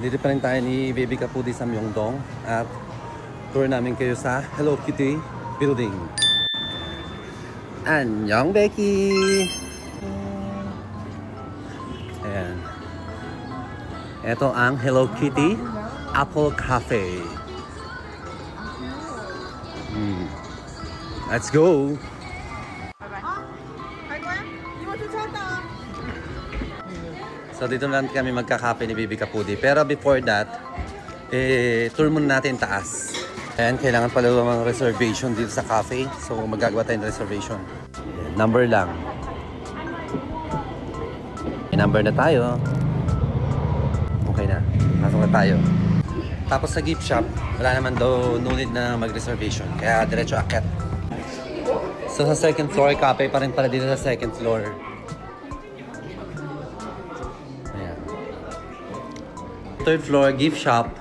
Dito pa rin tayo ni Baby Kapudi sa Myeongdong at tour namin kayo sa Hello Kitty Building. Annyeong Becky! Ayan. Ito ang Hello Kitty Apple Cafe. Let's go! So dito lang kami magkakape ni Baby Kapudi. Pero before that, tour muna natin taas. Ayan, kailangan pala ng reservation dito sa cafe. So magagawa tayo ng reservation. Number lang. May number na tayo. Okay na. Pasok na tayo. Tapos sa gift shop, wala naman daw no need na mag-reservation. Kaya diretso akyat. So sa second floor, cafe pa rin pala dito sa second floor. Ayan. Third floor, gift shop.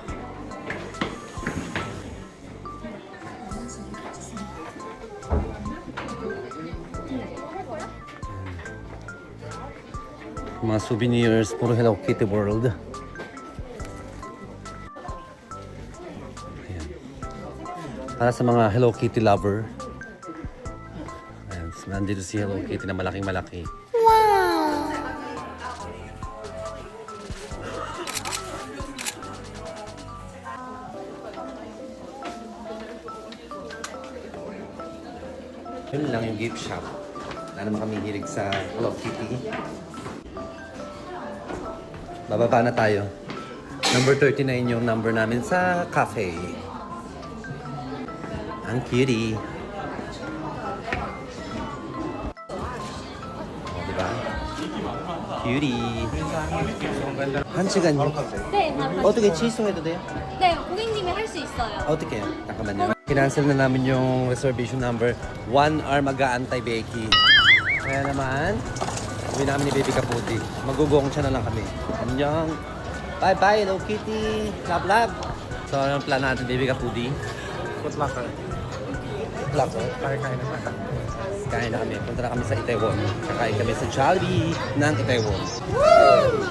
Mga souvenirs, puro Hello Kitty World. Ayan. Para sa mga Hello Kitty lover. Ayan, nandito si Hello Kitty na malaking malaki. Wow! Yun lang yung gift shop. Wala naman kami hilig sa Hello Kitty. Bababa na tayo. Number 39 yung number namin sa cafe. Ang cutie. Oh, diba? Cutie. 한 시간요? 네, 바로 어떻게 취소해도 돼요? 네, 고객님이 할 수 있어요. 어떻게 해요? 잠깐만요. Kinancel na namin yung reservation number. 1 hour mag-aantay, Becky. Kaya naman, uwi namin ni Baby Kapudi. Magugong siya na lang kami. Annyeong. Bye-bye, Hello Kitty. Love, love. So, ano ang plan natin, Baby Kapudi? Good luck. Vlog. Kain na sa Kain na kami. Punta na kami sa Itaewon. Kakain kami sa Jollibee ng Itaewon. Woo!